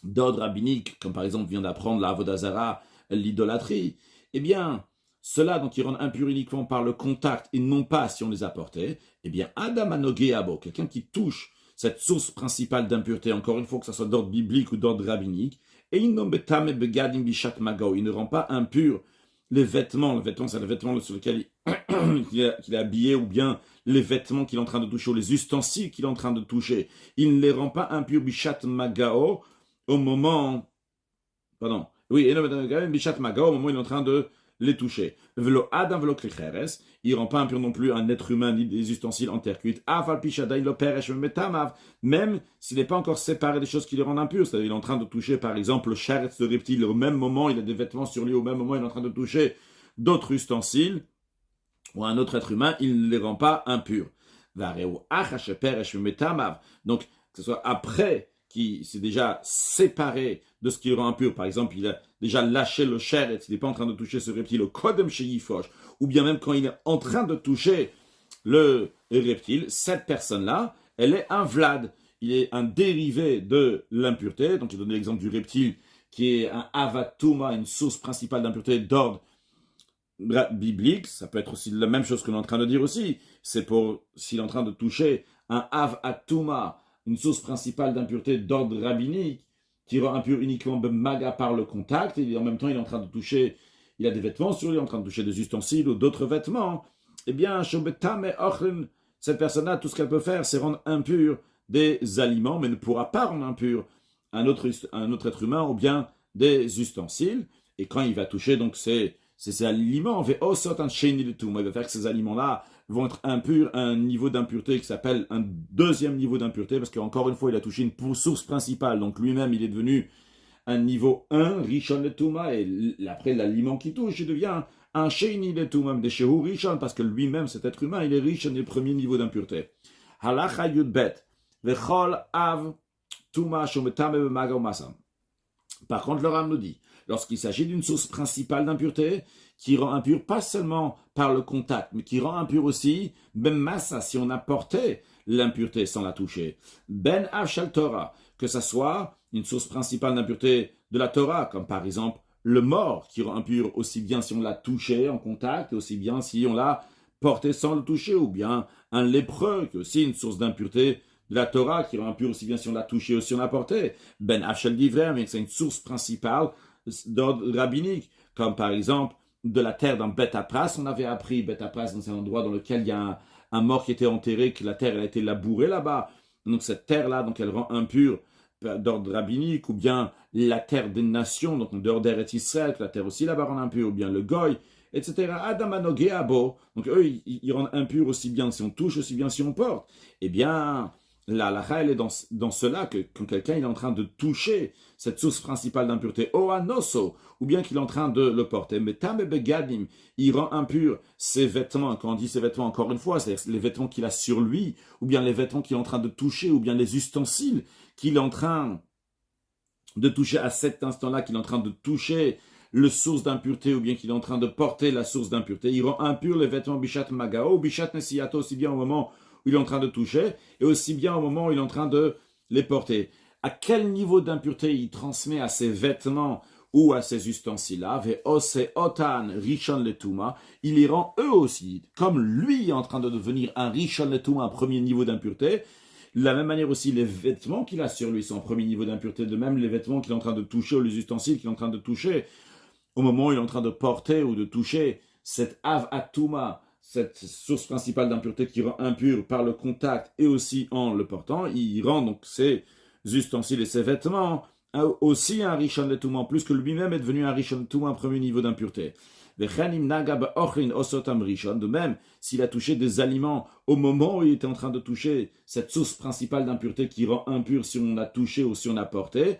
d'ordre rabbinique, comme par exemple vient d'apprendre la Avodazara, l'idolâtrie, eh bien, cela donc qui rend impur uniquement par le contact et non pas si on les a portés, eh bien, Adam Anogeabo, quelqu'un qui touche cette source principale d'impureté, encore une fois que ce soit d'ordre biblique ou d'ordre rabbinique, et il ne rend pas impur les vêtements, c'est le vêtement sur lequel il est habillé, ou bien les vêtements qu'il est en train de toucher, ou les ustensiles qu'il est en train de toucher, il ne les rend pas impurs Bishat Magao au moment, Bishat Magao au moment où il est en train de les toucher. Velo Adam velo Klicheres, il rend pas impur non plus un être humain ni des ustensiles en terre cuite. Afal Pishada il peresh metamav, même s'il n'est pas encore séparé des choses qui le rendent impur. C'est-à-dire il est en train de toucher par exemple le sheretz de reptile au même moment, il a des vêtements sur lui au même moment, il est en train de toucher d'autres ustensiles ou un autre être humain, il ne les rend pas impurs. Vareu achash peresh metamav. Donc que ce soit après qui s'est déjà séparé de ce qui le rend impur. Par exemple, il a déjà lâché le sheretz, il n'est pas en train de toucher ce reptile, le kodem sheyifosh, ou bien même quand il est en train de toucher le reptile, cette personne-là, elle est un vlad, il est un dérivé de l'impureté. Donc, j'ai donné l'exemple du reptile qui est un avatuma, une source principale d'impureté d'ordre biblique. Ça peut être aussi la même chose que l'on est en train de dire aussi. C'est pour, s'il est en train de toucher un avatuma, une source principale d'impureté d'ordre rabbinique, qui rend impur uniquement maga par le contact, et en même temps il est en train de toucher, il a des vêtements sur lui, il est en train de toucher des ustensiles ou d'autres vêtements, eh bien, cette personne-là, tout ce qu'elle peut faire, c'est rendre impur des aliments, mais ne pourra pas rendre impur un autre être humain ou bien des ustensiles, et quand il va toucher donc ces aliments, il va faire que ces aliments-là vont être impurs à un niveau d'impureté qui s'appelle un deuxième niveau d'impureté, parce qu'encore une fois, il a touché une source principale, donc lui-même, il est devenu un niveau 1, Rishon le Touma, et après l'aliment qui touche, il devient un Sheini le Touma, des Shehu Rishon, parce que lui-même, cet être humain, il est Rishon, le premier niveau d'impureté. Halacha Yudbet, Vechol Av Touma Shometame Bemaga Masam. Par contre, le Ram nous dit, lorsqu'il s'agit d'une source principale d'impureté, qui rend impur pas seulement par le contact, mais qui rend impur aussi, ben massa, si on a porté l'impureté sans la toucher. Ben Afshal Torah, que ça soit une source principale d'impureté de la Torah, comme par exemple le mort, qui rend impur aussi bien si on l'a touché en contact, et aussi bien si on l'a porté sans le toucher, ou bien un lépreux, qui est aussi une source d'impureté de la Torah, qui rend impur aussi bien si on l'a touché ou si on l'a porté. Ben Afshal Divrei, mais c'est une source principale d'ordre rabbinique, comme par exemple de la terre dans Beth Apras. On avait appris Beth Apras, dans un endroit dans lequel il y a un mort qui était enterré, que la terre elle a été labourée là-bas. Donc cette terre-là, donc elle rend impure d'ordre rabbinique, ou bien la terre des nations, donc en dehors d'Eretz Israël, la terre aussi là-bas rend impur, ou bien le Goy, etc. Adam Anogeabo, donc eux, ils rendent impurs aussi bien si on touche, aussi bien si on porte. Eh bien, la halakha, elle est dans cela, que quand quelqu'un il est en train de toucher cette source principale d'impureté, Oanoso, ou bien qu'il est en train de le porter, mais Tame Begadim, il rend impur ses vêtements. Quand on dit ses vêtements, encore une fois, c'est-à-dire les vêtements qu'il a sur lui, ou bien les vêtements qu'il est en train de toucher, ou bien les ustensiles qu'il est en train de toucher à cet instant-là, qu'il est en train de toucher le source d'impureté, ou bien qu'il est en train de porter la source d'impureté. Il rend impur les vêtements Bishat Magao, Bishat Nesiyato, aussi bien au moment où il est en train de toucher, et aussi bien au moment où il est en train de les porter. À quel niveau d'impureté il transmet à ses vêtements ou à ses ustensiles-là, il les rend eux aussi, comme lui est en train de devenir un Rishon Letuma, un premier niveau d'impureté. De la même manière aussi, les vêtements qu'il a sur lui sont un premier niveau d'impureté, de même les vêtements qu'il est en train de toucher, ou les ustensiles qu'il est en train de toucher, au moment où il est en train de porter ou de toucher cette Av Atuma, cette source principale d'impureté qui rend impur par le contact et aussi en le portant, il rend donc ses ustensiles et ses vêtements aussi un Rishon Letuma, plus que lui-même est devenu un Rishon Letuma, un premier niveau d'impureté. De même, s'il a touché des aliments au moment où il était en train de toucher cette source principale d'impureté qui rend impur si on a touché ou si on a porté,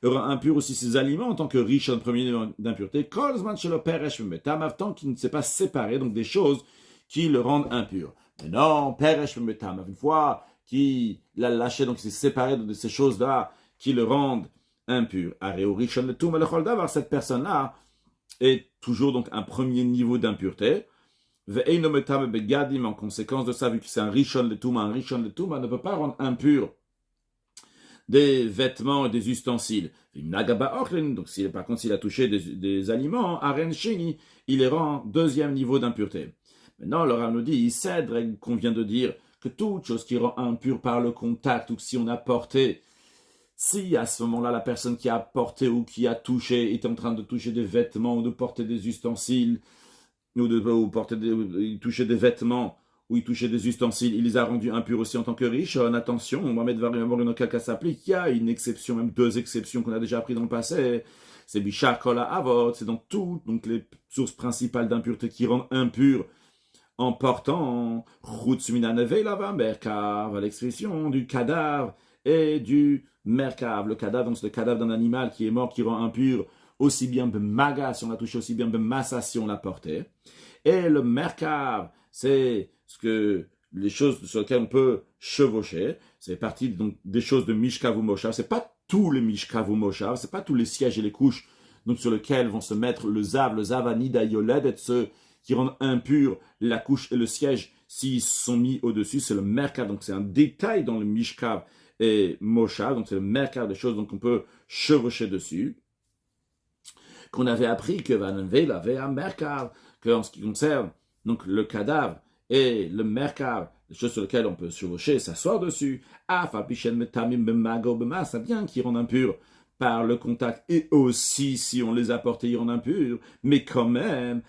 rend impur aussi ses aliments en tant que Rishon, premier niveau d'impureté, tant qu'il ne s'est pas séparé, donc des choses qui le rendent impur. Mais non, une fois qu'il l'a lâché, donc il s'est séparé de ces choses-là qui le rendent impur. Cette personne-là est toujours donc un premier niveau d'impureté. En conséquence de ça, vu que c'est un Rishon Letuma ne peut pas rendre impur des vêtements et des ustensiles. Donc, par contre, s'il a touché des aliments, il est en deuxième niveau d'impureté. Maintenant, le Rav nous dit, il cède qu'on vient de dire que toute chose qui rend impure par le contact ou que si on a porté, si à ce moment-là, la personne qui a porté ou qui a touché est en train de toucher des vêtements ou de porter des ustensiles, il touchait des vêtements ou il touchait des ustensiles, il les a rendus impurs aussi en tant que riches. Attention, on va mettre variablement une cas s'applique. Il y a une exception, même deux exceptions qu'on a déjà appris dans le passé. C'est Bishar Kol Avot, c'est dans toutes donc les sources principales d'impureté qui rendent impurs en portant Chutz Mina Nevei Lava Merkav, à l'expression du cadavre et du Merkav. Le cadavre, donc c'est le cadavre d'un animal qui est mort, qui rend impur aussi bien Bemaga, si on l'a touché, aussi bien Bemassa, si on l'a porté. Et le Merkav, c'est les choses sur lesquelles on peut chevaucher. C'est partie donc des choses de Mishkav ou Moshav. C'est pas tous les Mishkav ou Moshav, c'est pas tous les sièges et les couches donc sur lesquels vont se mettre le Zav Anida Yoled, et ceux qui rendent impur la couche et le siège s'ils sont mis au-dessus. C'est le Merkav, donc c'est un détail dans le Mishkav et Moshav, donc c'est le Merkav des choses donc on peut chevaucher dessus. Qu'on avait appris que Vanenveil avait un Merkav, qu'en ce qui concerne donc le cadavre et le Merkav, les choses sur lesquelles on peut chevaucher, s'asseoir dessus, c'est bien qu'ils rendent impur par le contact, et aussi si on les a portés, ils rendent impurs, mais quand même,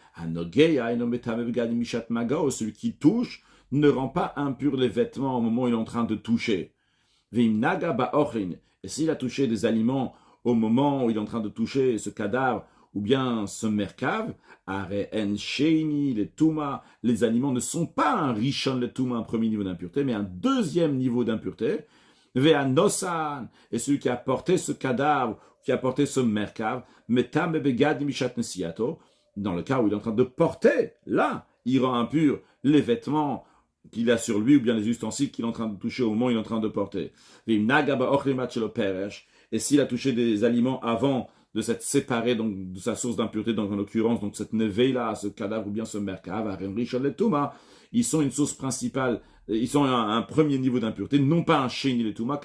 celui qui touche ne rend pas impur les vêtements au moment où il est en train de toucher. Et s'il a touché des aliments au moment où il est en train de toucher ce cadavre, ou bien ce merkav, les aliments ne sont pas un rishon letuma, un premier niveau d'impureté, mais un deuxième niveau d'impureté. Et celui qui a porté ce cadavre, qui a porté ce merkav, dans le cas où il est en train de porter, là, il rend impur les vêtements qu'il a sur lui, ou bien les ustensiles qu'il est en train de toucher au moment où il est en train de porter. Et s'il a touché des aliments avant de s'être séparé donc, de sa source d'impureté, donc en l'occurrence donc cette nevei-là, ce cadavre ou bien ce merkav, ils sont une source principale, ils sont un premier niveau d'impureté, non pas un sheni letuma,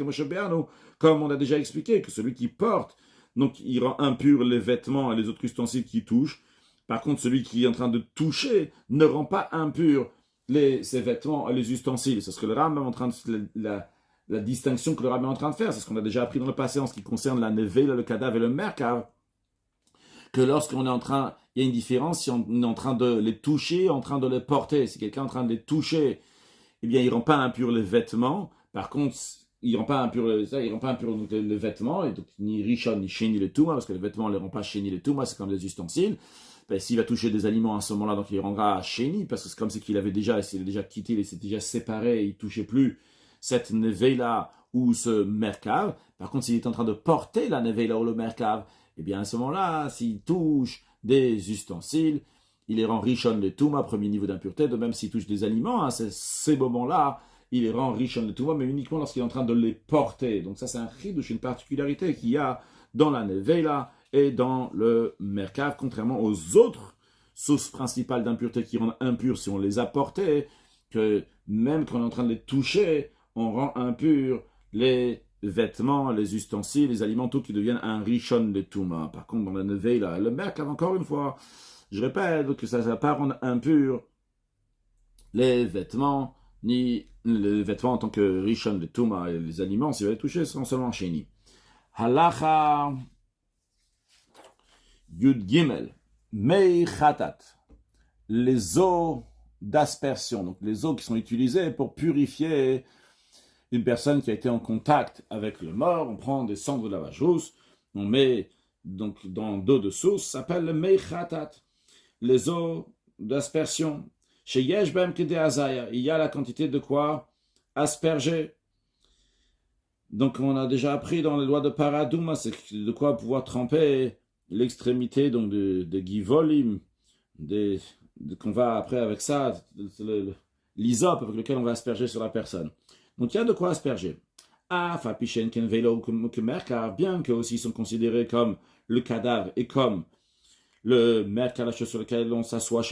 comme on a déjà expliqué, que celui qui porte, donc il rend impur les vêtements et les autres ustensiles qui touchent. Par contre, celui qui est en train de toucher ne rend pas impur ses vêtements et les ustensiles. C'est ce que le Rambam est en train de... La distinction que le Rambam est en train de faire, c'est ce qu'on a déjà appris dans le passé en ce qui concerne la nevei, le cadavre et le merkav, que lorsqu'on est en train, il y a une différence si on est en train de les toucher, en train de les porter. Si quelqu'un est en train de les toucher, eh bien, il ne rend pas impur les vêtements. Par contre, il rend pas impur donc, le vêtement, et donc ni Rishon ni Sheni le Touma, parce que le vêtement ne les rend pas Sheni le Touma, c'est comme des ustensiles. Ben, s'il va toucher des aliments à ce moment-là, donc il rendra Sheni, parce que c'est comme c'est qu'il avait déjà, s'il a déjà quitté, il s'est déjà séparé, il ne touchait plus cette Neveila ou ce Merkav. Par contre, s'il est en train de porter la Neveila ou le Merkav, eh bien à ce moment-là, s'il touche des ustensiles, il les rend Rishon le Touma, premier niveau d'impureté, de même s'il touche des aliments, ces moments-là, il les rend Rishon le Touma, mais uniquement lorsqu'il est en train de les porter. Donc ça, c'est un chidouche, une particularité qu'il y a dans la Neveila et dans le Merkav, contrairement aux autres sources principales d'impureté qui rendent impurs si on les a portés, que même quand on est en train de les toucher, on rend impurs les vêtements, les ustensiles, les aliments, tout qui deviennent un Rishon le Touma. Par contre, dans la Neveila, le Merkav, encore une fois, je répète que ça ne va pas rendre impurs les vêtements, ni les vêtements en tant que Rishon le Touma, et les aliments, si vous les toucher, seront seulement Sheni. Halacha Yud Gimel, Mei Chatat, les eaux d'aspersion, donc les eaux qui sont utilisées pour purifier une personne qui a été en contact avec le mort. On prend des cendres de la vache rousse, on met donc dans d'eau de source, ça s'appelle le Mei Chatat, les eaux d'aspersion. Chez Yeshbem Kedeazaya, il y a la quantité de quoi asperger. Donc on a déjà appris dans les lois de Paradouma, c'est de quoi pouvoir tremper l'extrémité donc de Givolim, qu'on va après avec ça, l'hysope avec lequel on va asperger sur la personne. Donc il y a de quoi asperger. Fapishen Kenvelo Merkav, bien que aussi sont considérés comme le cadavre et comme le Merkav, la chose sur laquelle on s'assoit, que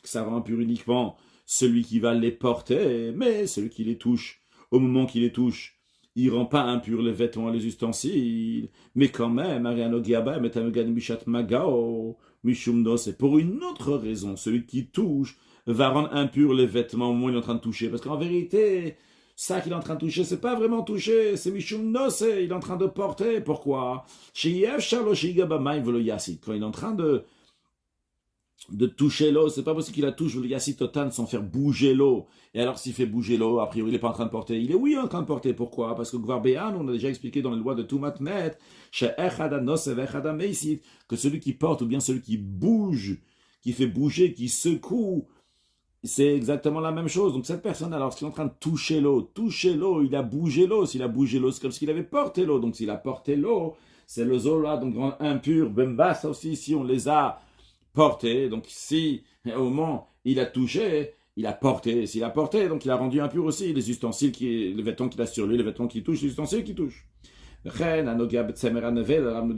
ça rend impur uniquement celui qui va les porter, mais celui qui les touche, au moment qu'il les touche, il ne rend pas impur les vêtements et les ustensiles, mais quand même, c'est pour une autre raison, celui qui touche va rendre impur les vêtements au moment où il est en train de toucher, parce qu'en vérité, ça qu'il est en train de toucher, c'est pas vraiment toucher, c'est Mishum Nose, il est en train de porter. Pourquoi? Quand il est en train de toucher l'eau, c'est pas possible qu'il la touche le Yassitotan sans faire bouger l'eau. Et alors s'il fait bouger l'eau, a priori il n'est pas en train de porter. Il est oui en train de porter. Pourquoi? Parce que Gvar Be'an, on a déjà expliqué dans les lois de Tumat Met, que celui qui porte ou bien celui qui bouge, qui fait bouger, qui secoue, c'est exactement la même chose. Donc cette personne, alors, s'il est en train de toucher l'eau, il a bougé l'eau. S'il a bougé l'eau, c'est comme s'il avait porté l'eau. Donc s'il a porté l'eau, c'est le zola, donc impur. Bemba, ça aussi, si on les a portés. Donc si, au moment, il a touché, il a porté. S'il a porté, donc il a rendu impur aussi les ustensiles, les vêtements qu'il a sur lui, les vêtements qu'il touche, les ustensiles qu'il touche. Ren, nous dit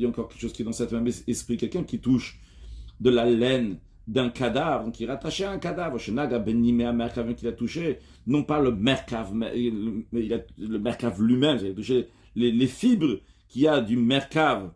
encore quelque chose qui est dans cet même esprit. Quelqu'un qui touche de la laine d'un cadavre, donc il est rattaché à un cadavre, qu'il a touché, non pas le merkav, mais le merkav lui-même, il a touché les fibres qu'il y a du merkav.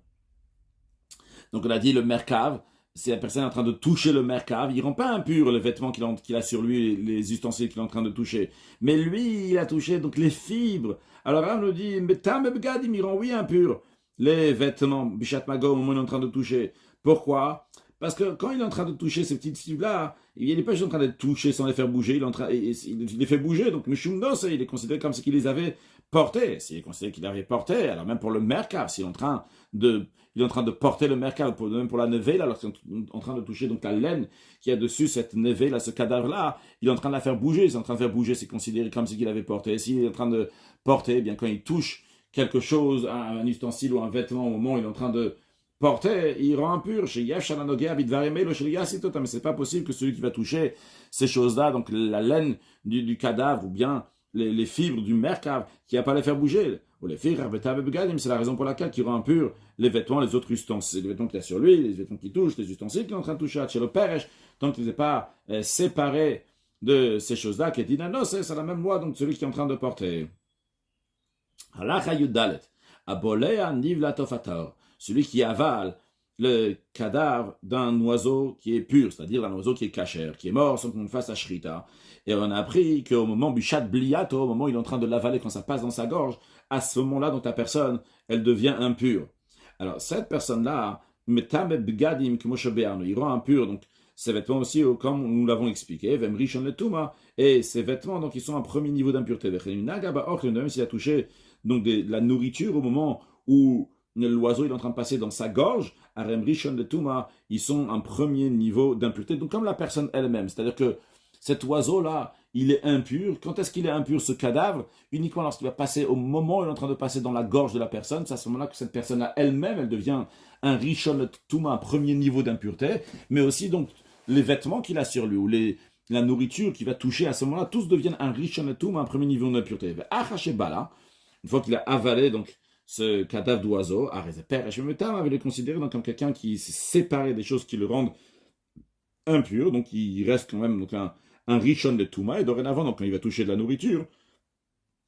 Donc on a dit le merkav, c'est la personne en train de toucher le merkav, il ne rend pas impur le vêtement qu'il a sur lui, les ustensiles qu'il est en train de toucher, mais lui, il a touché donc les fibres. Alors on nous dit, il rend oui impur les vêtements, Bishat Mago, au moment où il est en train de toucher. Pourquoi? Parce que quand il est en train de toucher ces petites fibres-là, il n'est pas juste en train de les toucher sans les faire bouger, il les fait bouger, donc Mishumnos, il est considéré comme ce qu'il les avait portés. S'il est considéré qu'il les avait portés, alors même pour le Merkav, s'il est en train de porter le Merkav, même pour la Neveila, alors qu'il est en train de toucher donc la laine qui a dessus cette Neveila, ce cadavre-là, il est en train de la faire bouger, s'il est en train de faire bouger, c'est considéré comme ce qu'il avait porté. S'il est en train de porter, eh bien quand il touche quelque chose, un ustensile ou un vêtement au moment où il est en train de porter, il rend impur. Mais c'est pas possible que celui qui va toucher ces choses-là, donc la laine du cadavre ou bien les fibres du merkav, qui n'a pas les faire bouger. Ou les fibres, c'est la raison pour laquelle il rend impur les vêtements, les autres ustensiles, les vêtements qu'il a sur lui, les vêtements qu'il touche, les ustensiles qu'il est en train de toucher chez le pêche, tant qu'il n'est pas séparé de ces choses-là, qui est dit, non, c'est la même loi, donc celui qui est en train de porter. Halacha Yudalet, Abolea Nivlatofator. Celui qui avale le cadavre d'un oiseau qui est pur, c'est-à-dire d'un oiseau qui est cachère, qui est mort sans qu'on fasse la shrita. Et on a appris qu'au moment Bishat Bliato, au moment où il est en train de l'avaler, quand ça passe dans sa gorge, à ce moment-là, donc la personne, elle devient impure. Alors, cette personne-là, il rend impur donc Ces vêtements aussi, comme nous l'avons expliqué, Vem Rishon le Tuma, et ces vêtements, donc, ils sont un premier niveau d'impureté. Même s'il a touché donc, la nourriture au moment où l'oiseau est en train de passer dans sa gorge, Arem Rishon le Tuma, ils sont un premier niveau d'impureté, donc comme la personne elle-même. C'est-à-dire que cet oiseau-là, il est impur. Quand est-ce qu'il est impur, ce cadavre? Uniquement lorsqu'il va passer, au moment où il est en train de passer dans la gorge de la personne, c'est à ce moment-là que cette personne-là elle-même, elle devient un Rishon le Tuma, un premier niveau d'impureté, mais aussi donc les vêtements qu'il a sur lui, ou la nourriture qu'il va toucher à ce moment-là, tous deviennent un Rishon le Tuma, un premier niveau d'impureté. Une fois qu'il a avalé donc ce cadavre d'oiseau, avait le considéré donc comme quelqu'un qui s'est séparé des choses qui le rendent impur, donc il reste quand même donc un Rishon le Touma, et dorénavant, donc quand il va toucher de la nourriture,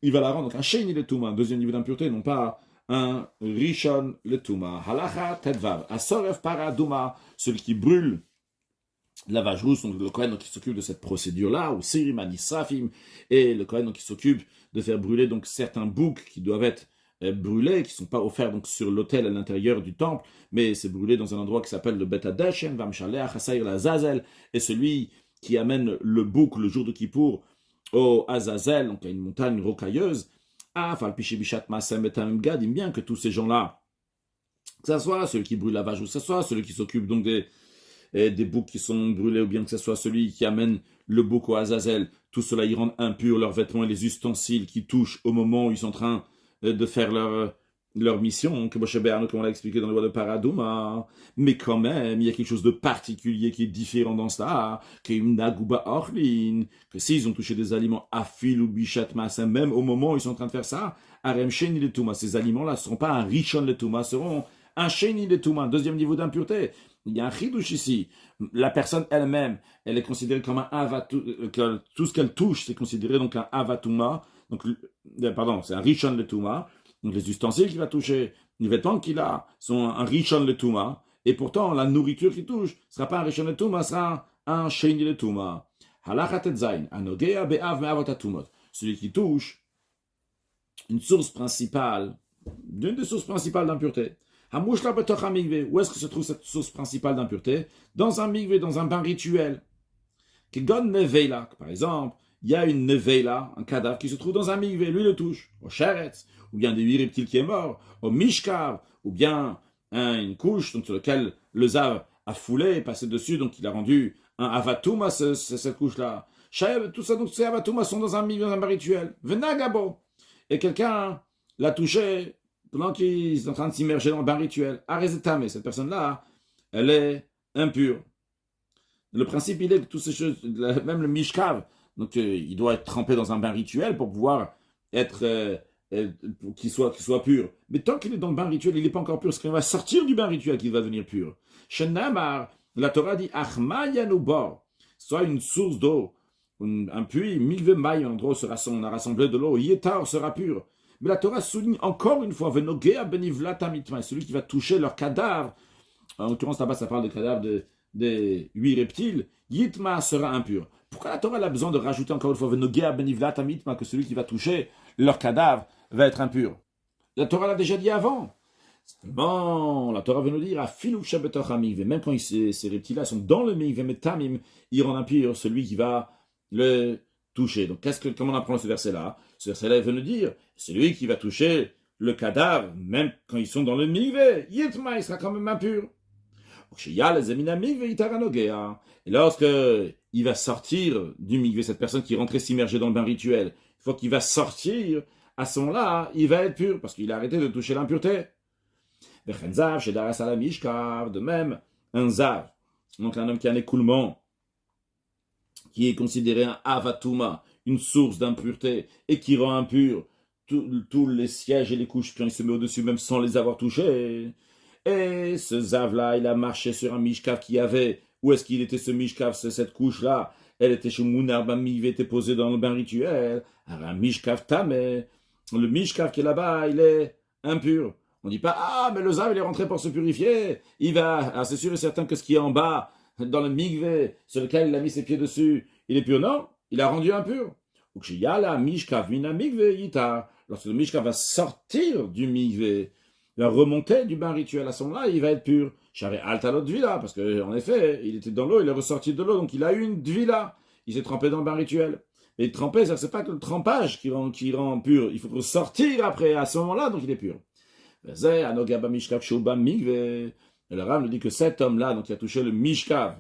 il va la rendre donc un Sheni le Touma, un deuxième niveau d'impureté, non pas un Rishon le Touma. Halacha Tedvav, Asoref Paradouma, celui qui brûle la vache rousse, donc le Kohen qui s'occupe de cette procédure-là, ou Sirim Anisrafim, et le Kohen qui s'occupe de faire brûler donc certains boucs qui doivent être brûlés, qui ne sont pas offerts donc sur l'autel à l'intérieur du temple, mais c'est brûlé dans un endroit qui s'appelle le Bet Hadeshen, Vamshalech, Hasair la Zazel, et celui qui amène le bouc le jour de Kippour au Azazel, donc à une montagne rocailleuse, bien que tous ces gens-là, que ce soit celui qui brûle la vache ou que ce soit celui qui s'occupe donc des boucs qui sont brûlés, ou bien que ce soit celui qui amène le bouc au Azazel, tout cela y rend impur leurs vêtements et les ustensiles qui touchent au moment où ils sont en train de faire leur mission, comme on l'a expliqué dans le loi de Paradouma. Mais quand même, il y a quelque chose de particulier qui est différent dans ça, que s'ils ont touché des aliments afil ou bichat massa, même au moment où ils sont en train de faire ça, arem sheni le touma, ces aliments-là ne seront pas un rishon le touma, seront un sheni le touma, un deuxième niveau d'impureté. Il y a un chidouche ici. La personne elle-même, elle est considérée comme un avatou, tout ce qu'elle touche, c'est considéré donc un avatouma. Donc, c'est un rishon le touma. Donc, les ustensiles qu'il va toucher, les vêtements qu'il a, sont un rishon le touma. Et pourtant, la nourriture qu'il touche ne sera pas un rishon le touma, sera un sheni le touma. Halachat etzayin, anogea be'av me'avotatumot. Celui qui touche une source principale, d'une des sources principales d'impureté. Où est-ce que se trouve cette source principale d'impureté? Dans un migvé, dans un bain rituel. Par exemple, il y a une neveila, un cadavre qui se trouve dans un migvé, lui le touche, au sheretz, ou bien des 8 reptiles qui est mort, au mishkav, ou bien une couche donc, sur laquelle le zav a foulé, est passé dessus, donc il a rendu un avatouma, cette couche-là. Tout ça, donc ces avatouma sont dans un migvé, dans un bain rituel. Venagabo. Et quelqu'un l'a touché pendant qu'ils sont en train de s'immerger dans le bain rituel. Arezetame, cette personne-là, elle est impure. Le principe, il est que toutes ces choses, même le mishkav, donc il doit être trempé dans un bain rituel pour pouvoir être, qu'il soit pur. Mais tant qu'il est dans le bain rituel, il n'est pas encore pur. C'est quand il va sortir du bain rituel qu'il va devenir pur. Shenamar, la Torah dit, Achmayanubor, soit une source d'eau, un puits, mikve maï, un endroit où on a rassemblé de l'eau, Yetar sera pur. Mais la Torah souligne encore une fois, Venogea benivlata mitma, celui qui va toucher leur cadavre. En l'occurrence, là-bas, ça parle de cadavre des 8 reptiles. Yitma sera impur. Pourquoi la Torah a besoin de rajouter encore une fois, Venogea benivlata mitma, que celui qui va toucher leur cadavre va être impur? La Torah l'a déjà dit avant. Bon, la Torah veut nous dire, même quand ces reptiles-là sont dans le mikve, mais tamim, ils rendent impur celui qui va le toucher. Donc, comment on apprend ce verset-là? Ce verset-là veut nous dire, celui qui va toucher le cadavre, même quand ils sont dans le mikveh, yitma, il sera quand même impur. Et lorsque il va sortir du mikveh, cette personne qui rentrait s'immerger dans le bain rituel, une fois qu'il va sortir, à ce moment-là, il va être pur, parce qu'il a arrêté de toucher l'impureté. De même, un zav, donc un homme qui a un écoulement, qui est considéré un avatuma, une source d'impureté, et qui rend impur tous les sièges et les couches quand il se met au-dessus, même sans les avoir touchés. Et ce zav-là, il a marché sur un mishkav qui avait. Où est-ce qu'il était ce mishkav, cette couche-là? Elle était chez Mounar Bamiv, était posée dans le bain rituel. Alors un mishkav tamé. Le mishkav qui est là-bas, il est impur. On ne dit pas, ah, mais le zav, il est rentré pour se purifier. Il va. Alors c'est sûr et certain que ce qui est en bas, dans le mikvé, sur lequel il a mis ses pieds dessus, il est pur. Non, il a rendu impur. Lorsque le mishkav va sortir du mikvé, il va remonter du bain rituel à ce moment-là, il va être pur. J'avais altalot dvila, parce qu'en effet, il était dans l'eau, il est ressorti de l'eau, donc il a eu une dvila. Il s'est trempé dans le bain rituel. Et tremper, c'est pas que le trempage qui rend pur. Il faut ressortir après, à ce moment-là, donc il est pur. Et le Rav nous dit que cet homme-là, donc il a touché le mishkav,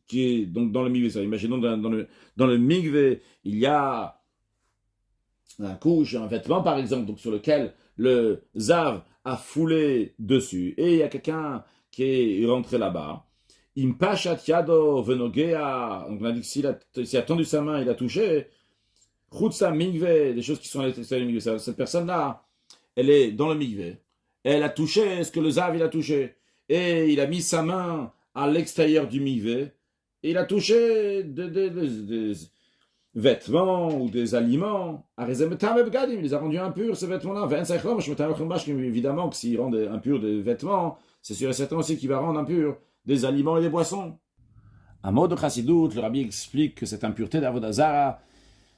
qui est donc dans le migvé. Imaginons dans le migvé, il y a un couche, un vêtement par exemple, donc sur lequel le zav a foulé dessus, et il y a quelqu'un qui est rentré là-bas. Impashat yado venogea, donc on a dit que s'il a tendu sa main, il a touché. Chutsa migvé, des choses qui sont à l'extérieur du migvé. Cette personne-là, elle est dans le migvé. Elle a touché ce que le zav il a touché, et il a mis sa main à l'extérieur du migvé, et il a touché des vêtements ou des aliments. Il les a rendus impurs, ces vêtements-là. Évidemment que s'il rend impurs des vêtements, c'est sûr et certain aussi qu'il va rendre impurs des aliments et des boissons. Un mot de Chassidut, le Rabbi explique que cette impureté d'Avodah Zara,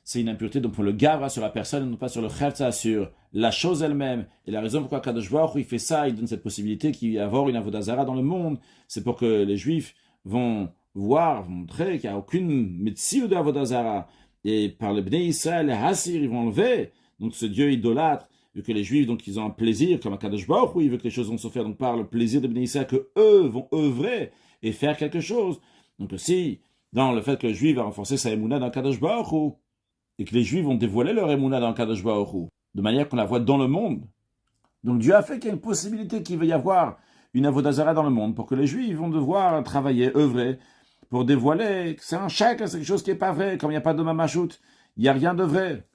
c'est une impureté donc pour le gavra sur la personne, non pas sur le chelza, sur la chose elle-même. Et la raison pourquoi Kadosh Baruch Hu il fait ça, il donne cette possibilité qu'il y ait avoir une Avodah Zara dans le monde, c'est pour que les Juifs vont montrer qu'il n'y a aucune médecine de Avodah Zara. Et par le Bnei Israël, les Hassir, ils vont enlever donc ce Dieu idolâtre, vu que les Juifs, donc ils ont un plaisir, comme à Kadosh Baruch Hu, il veut que les choses vont se faire, donc par le plaisir de Bnei Israël, que eux vont œuvrer et faire quelque chose. Donc aussi, dans le fait que le Juif va renforcer sa émouna dans Kadosh Baruch Hu, et que les Juifs vont dévoiler leur émouna dans Kadosh Baruch Hu, de manière qu'on la voit dans le monde. Donc Dieu a fait qu'il y a une possibilité qu'il va y avoir une Avodah Zara dans le monde, pour que les Juifs vont devoir travailler, œuvrer, pour dévoiler que c'est un chèque, c'est quelque chose qui n'est pas vrai, comme il n'y a pas de mamachout, il n'y a rien de vrai.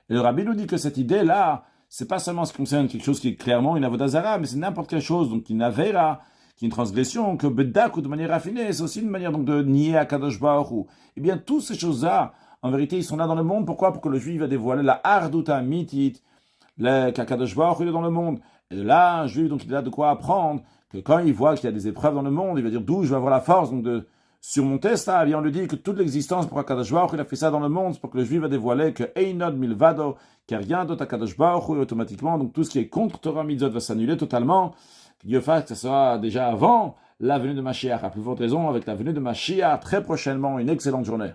Et le Rabbi nous dit que cette idée-là, c'est pas seulement ce qui concerne quelque chose qui est clairement une Avodah Zara, mais c'est n'importe quelle chose, donc une avera, qui est une transgression, que bedak ou de manière raffinée, c'est aussi une manière donc de nier à Kadosh Baruch Hu. Eh bien, toutes ces choses-là, en vérité, ils sont là dans le monde. Pourquoi? Pour que le Juif va dévoiler la harduta mitit, qu'Akadosh Baruch Hu est dans le monde. Et de là, un Juif, donc, il a de quoi apprendre que quand il voit qu'il y a des épreuves dans le monde, il va dire d'où je vais avoir la force donc, de surmonter ça. Et bien, on lui dit que toute l'existence pour Akadosh Baruch Hu, il a fait ça dans le monde, c'est pour que le Juif va dévoiler que Einod Milvado, qu'il n'y a rien d'autre à Akadosh Baruch Hu, et automatiquement, donc tout ce qui est contre Torah Mitzvot va s'annuler totalement. Que Dieu fasse que ce sera déjà avant la venue de Mashiach. À plus forte raison, avec la venue de Mashiach, très prochainement, une excellente journée.